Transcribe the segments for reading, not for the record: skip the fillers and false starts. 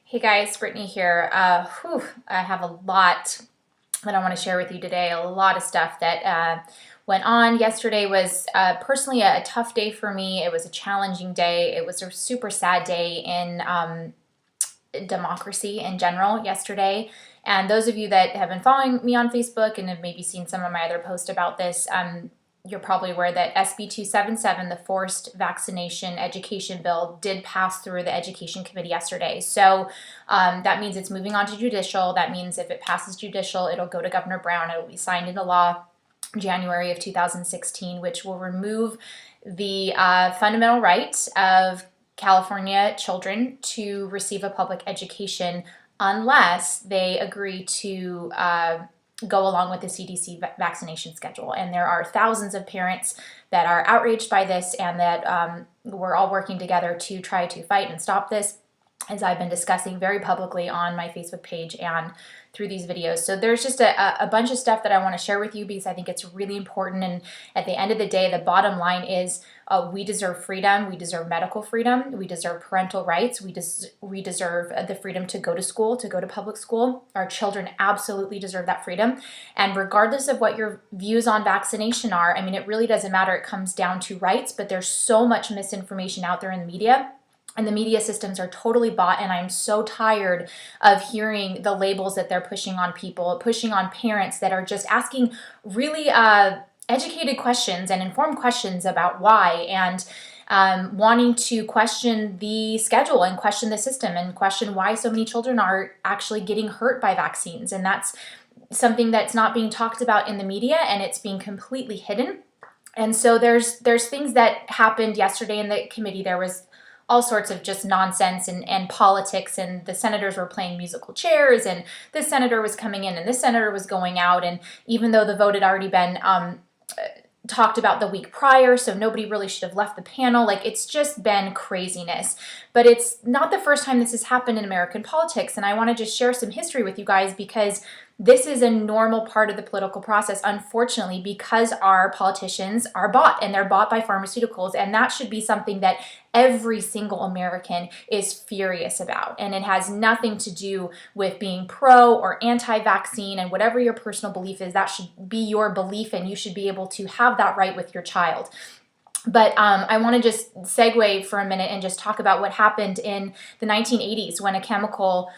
Hey guys, Brittany here. I have a lot that I want to share with you today. A lot of stuff that went on. Yesterday was personally a tough day for me. It was a challenging day. It was a super sad day in democracy in general yesterday. And those of you that have been following me on Facebook and have maybe seen some of my other posts about this, you're probably aware that SB 277, the forced vaccination education bill, did pass through the Education Committee yesterday. So that means it's moving on to judicial. That means if it passes judicial, it'll go to Governor Brown. It will be signed into law January of 2016, which will remove the fundamental right of California children to receive a public education unless they agree to go along with the CDC vaccination schedule. And there are thousands of parents that are outraged by this and that we're all working together to try to fight and stop this, as I've been discussing very publicly on my Facebook page and through these videos. So there's just a bunch of stuff that I want to share with you because I think it's really important. And at the end of the day, the bottom line is we deserve freedom. We deserve medical freedom. We deserve parental rights. We deserve the freedom to go to school, to go to public school. Our children absolutely deserve that freedom. And regardless of what your views on vaccination are, I mean, it really doesn't matter. It comes down to rights, but there's so much misinformation out there in the media. And the media systems are totally bought, and I'm so tired of hearing the labels that they're pushing on people, pushing on parents that are just asking really educated questions and informed questions about why, and wanting to question the schedule and question the system and question why so many children are actually getting hurt by vaccines. And that's something that's not being talked about in the media, and it's being completely hidden. And so there's things that happened yesterday in the committee. There was all sorts of just nonsense and politics, and the senators were playing musical chairs, and this senator was coming in and this senator was going out, and even though the vote had already been talked about the week prior, so nobody really should have left the panel. Like, it's just been craziness. But it's not the first time this has happened in American politics, and I want to just share some history with you guys because this is a normal part of the political process, unfortunately, because our politicians are bought, and they're bought by pharmaceuticals, and that should be something that every single American is furious about. And it has nothing to do with being pro or anti-vaccine, and whatever your personal belief is, that should be your belief, and you should be able to have that right with your child. But I want to just segue for a minute and just talk about what happened in the 1980s when a chemical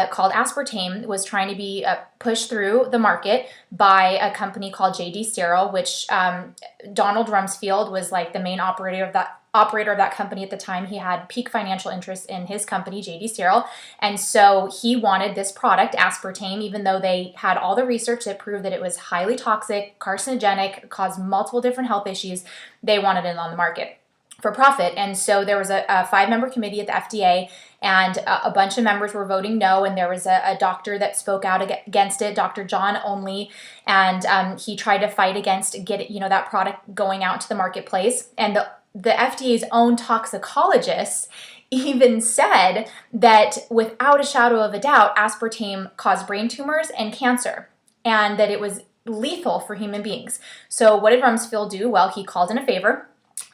called aspartame was trying to be pushed through the market by a company called J.D. Sterile, which Donald Rumsfeld was like the main operator of that company at the time. He had peak financial interest in his company, J.D. Sterile, and so he wanted this product, aspartame, even though they had all the research that proved that it was highly toxic, carcinogenic, caused multiple different health issues. They wanted it on the market for profit. And so there was a 5-member committee at the FDA, and a bunch of members were voting no, and there was a doctor that spoke out against it, Dr. John Only, and he tried to fight against that product going out to the marketplace. And the FDA's own toxicologists even said that without a shadow of a doubt, aspartame caused brain tumors and cancer, and that it was lethal for human beings. So what did Rumsfeld do? Well, he called in a favor,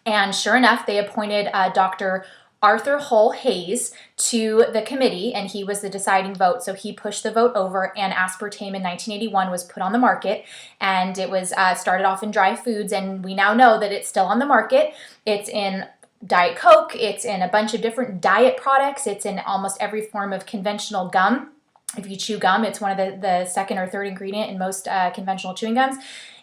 and sure enough, they appointed Dr. Arthur Hull Hayes to the committee, and he was the deciding vote. So he pushed the vote over, and aspartame in 1981 was put on the market, and it was started off in dry foods, and we now know that it's still on the market. It's in Diet Coke, it's in a bunch of different diet products, it's in almost every form of conventional gum. If you chew gum, it's one of the second or third ingredient in most conventional chewing gums.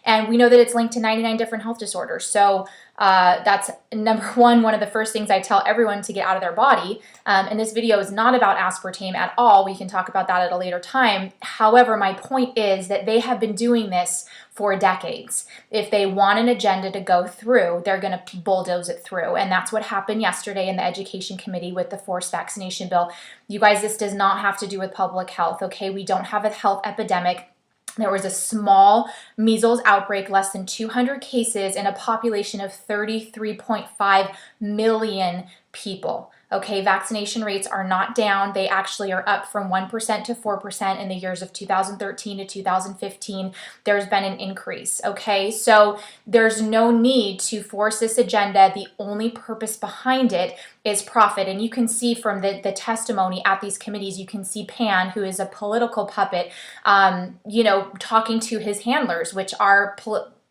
And we know that it's linked to 99 different health disorders. So that's number one of the first things I tell everyone to get out of their body. And this video is not about aspartame at all. We can talk about that at a later time. However, my point is that they have been doing this for decades. If they want an agenda to go through, they're going to bulldoze it through. And that's what happened yesterday in the Education Committee with the forced vaccination bill. You guys, this does not have to do with public health, okay? We don't have a health epidemic. There was a small measles outbreak, less than 200 cases in a population of 33.5 million people. Okay, vaccination rates are not down. They actually are up from 1% to 4% in the years of 2013 to 2015. There's been an increase. Okay, so there's no need to force this agenda. The only purpose behind it is profit. And you can see from the testimony at these committees, you can see Pan, who is a political puppet, talking to his handlers, which are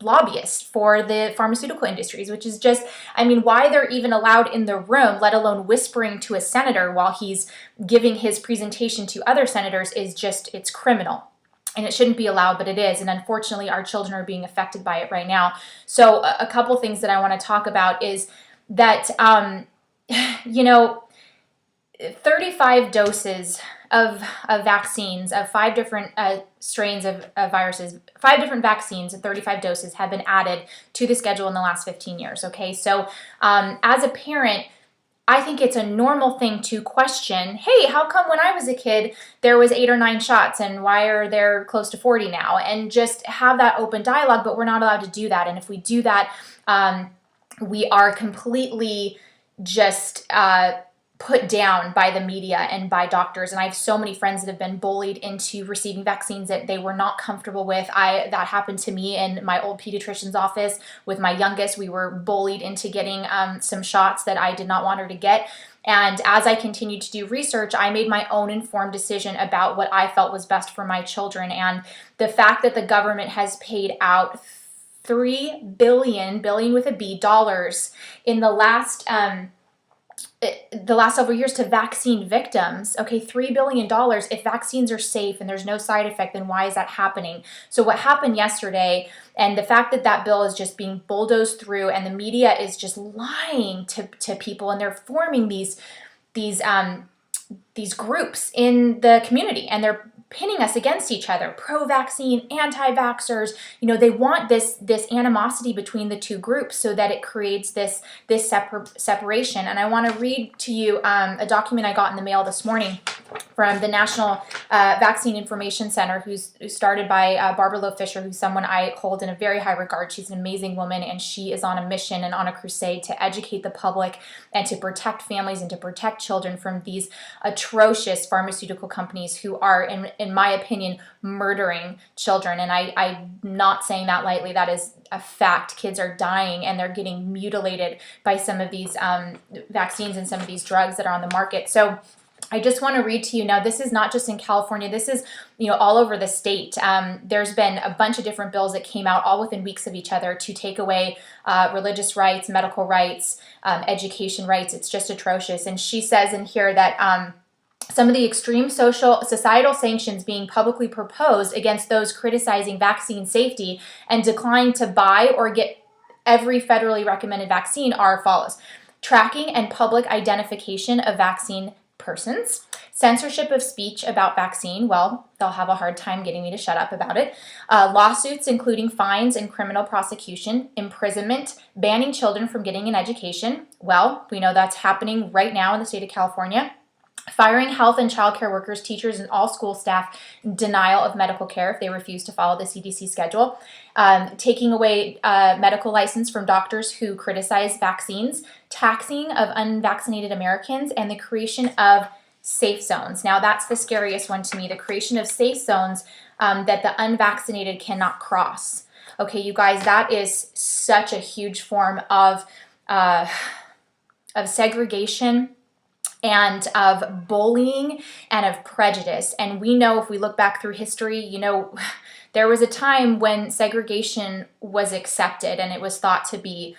lobbyists for the pharmaceutical industries, which is just, why they're even allowed in the room, let alone whispering to a senator while he's giving his presentation to other senators, is just, it's criminal. And it shouldn't be allowed, but it is. And unfortunately, our children are being affected by it right now. So a couple things that I want to talk about is that, 35 doses of vaccines, of 5 different strains of viruses, 5 different vaccines and 35 doses have been added to the schedule in the last 15 years. Okay, so as a parent, I think it's a normal thing to question, hey, how come when I was a kid there was 8 or 9 shots and why are there close to 40 now? And just have that open dialogue, but we're not allowed to do that. And if we do that, we are completely just put down by the media and by doctors. And I have so many friends that have been bullied into receiving vaccines that they were not comfortable with. That happened to me in my old pediatrician's office with my youngest. We were bullied into getting some shots that I did not want her to get. And as I continued to do research, I made my own informed decision about what I felt was best for my children. And the fact that the government has paid out $3 billion with a B, dollars in the last several years to vaccine victims. Okay, $3 billion. If vaccines are safe and there's no side effect, then why is that happening? So what happened yesterday, and the fact that that bill is just being bulldozed through and the media is just lying to people, and they're forming these groups in the community, and they're pinning us against each other, pro-vaccine, anti-vaxxers. They want this animosity between the two groups so that it creates this separation. And I want to read to you a document I got in the mail this morning from the National Vaccine Information Center, who's started by Barbara Loe Fisher, who's someone I hold in a very high regard. She's an amazing woman, and she is on a mission and on a crusade to educate the public and to protect families and to protect children from these atrocious pharmaceutical companies who are, in my opinion, murdering children. And I'm not saying that lightly. That is a fact. Kids are dying and they're getting mutilated by some of these vaccines and some of these drugs that are on the market. So I just want to read to you now. This is not just in California. This is, all over the state. There's been a bunch of different bills that came out all within weeks of each other to take away religious rights, medical rights, education rights. It's just atrocious. And she says in here that some of the extreme societal sanctions being publicly proposed against those criticizing vaccine safety and declining to buy or get every federally recommended vaccine are as follows: tracking and public identification of vaccine persons, censorship of speech about vaccine, well, they'll have a hard time getting me to shut up about it, lawsuits including fines and criminal prosecution, imprisonment, banning children from getting an education, well, we know that's happening right now in the state of California, firing health and childcare workers, teachers, and all school staff, denial of medical care if they refuse to follow the CDC schedule, taking away medical license from doctors who criticize vaccines, taxing of unvaccinated Americans, and the creation of safe zones. Now, that's the scariest one to me, the creation of safe zones that the unvaccinated cannot cross. Okay, you guys, that is such a huge form of segregation and of bullying and of prejudice. And we know, if we look back through history, there was a time when segregation was accepted and it was thought to be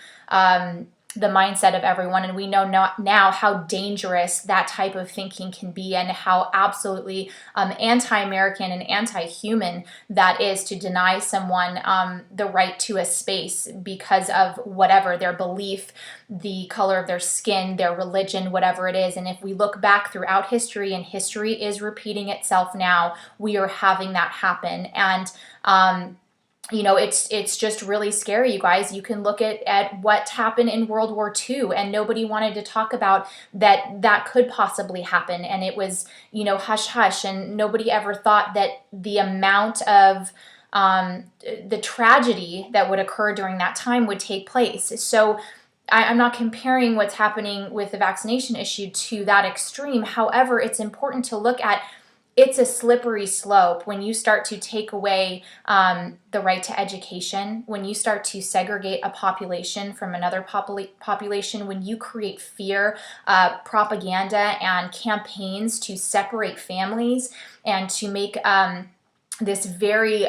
the mindset of everyone. And we know now how dangerous that type of thinking can be, and how absolutely anti-American and anti-human that is, to deny someone the right to a space because of whatever their belief, the color of their skin, their religion, whatever it is. And if we look back throughout history, and history is repeating itself now, we are having that happen. And it's just really scary, you guys. You can look at what happened in World War II, and nobody wanted to talk about that could possibly happen. And it was, hush hush, and nobody ever thought that the amount of the tragedy that would occur during that time would take place. So I'm not comparing what's happening with the vaccination issue to that extreme. However, it's important to look at, it's a slippery slope when you start to take away the right to education, when you start to segregate a population from another population, when you create fear, propaganda, and campaigns to separate families and to make this very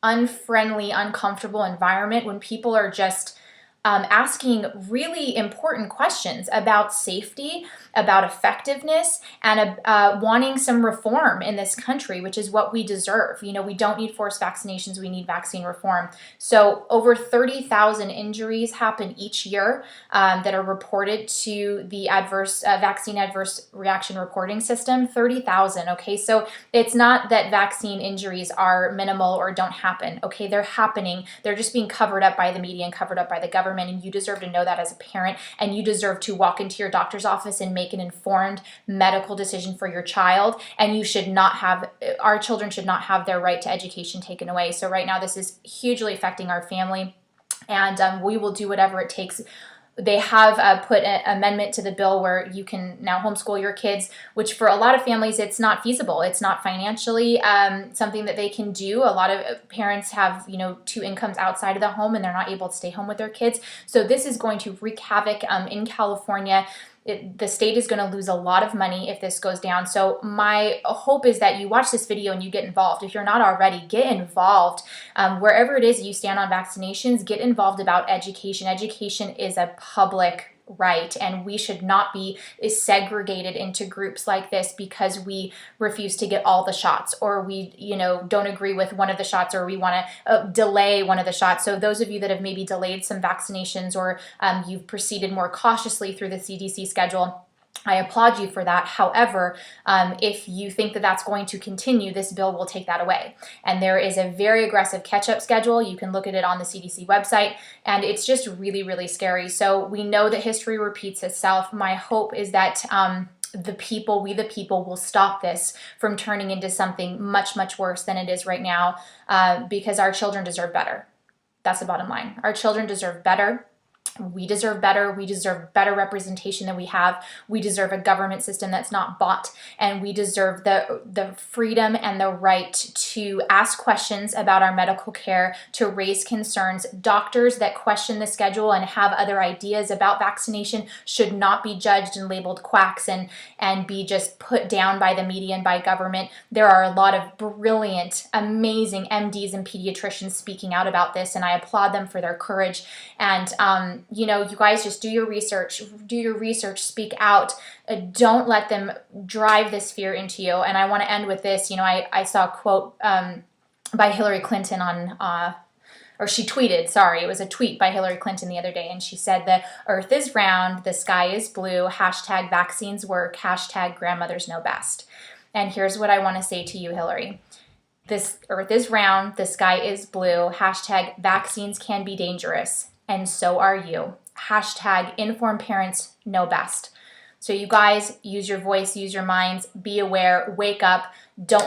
unfriendly, uncomfortable environment, when people are just asking really important questions about safety, about effectiveness, and wanting some reform in this country, which is what we deserve. You know, we don't need forced vaccinations, we need vaccine reform. So over 30,000 injuries happen each year that are reported to the vaccine adverse reaction reporting system. 30,000, okay? So it's not that vaccine injuries are minimal or don't happen, okay? They're happening. They're just being covered up by the media and covered up by the government. And you deserve to know that as a parent, and you deserve to walk into your doctor's office and make an informed medical decision for your child. And our children should not have their right to education taken away. So right now, this is hugely affecting our family, and we will do whatever it takes. They have put an amendment to the bill where you can now homeschool your kids, which for a lot of families, it's not feasible. It's not financially something that they can do. A lot of parents have, two incomes outside of the home, and they're not able to stay home with their kids. So this is going to wreak havoc in California. The state is going to lose a lot of money if this goes down. So my hope is that you watch this video and you get involved. If you're not already, get involved. Wherever it is you stand on vaccinations, get involved about education. Education is a public right, and we should not be segregated into groups like this because we refuse to get all the shots, or we don't agree with one of the shots, or we want to delay one of the shots. So those of you that have maybe delayed some vaccinations, or you've proceeded more cautiously through the CDC schedule, I applaud you for that. However, if you think that that's going to continue, this bill will take that away. And there is a very aggressive catch-up schedule. You can look at it on the CDC website, and it's just really, really scary. So we know that history repeats itself. My hope is that we the people, will stop this from turning into something much, much worse than it is right now, because our children deserve better. That's the bottom line. Our children deserve better. We deserve better. We deserve better representation than we have. We deserve a government system that's not bought, and we deserve the freedom and the right to ask questions about our medical care, to raise concerns. Doctors that question the schedule and have other ideas about vaccination should not be judged and labeled quacks and be just put down by the media and by government. There are a lot of brilliant, amazing MDs and pediatricians speaking out about this, and I applaud them for their courage. And you guys just do your research, speak out. Don't let them drive this fear into you. And I want to end with this. I saw a quote by Hillary Clinton or she tweeted, sorry, it was a tweet by Hillary Clinton the other day, and she said, "The earth is round, the sky is blue, hashtag vaccines work, hashtag grandmothers know best." And here's what I want to say to you, Hillary. This earth is round, the sky is blue, hashtag vaccines can be dangerous. And so are you. Hashtag informed parents know best. So you guys, use your voice, use your minds, be aware, wake up, don't let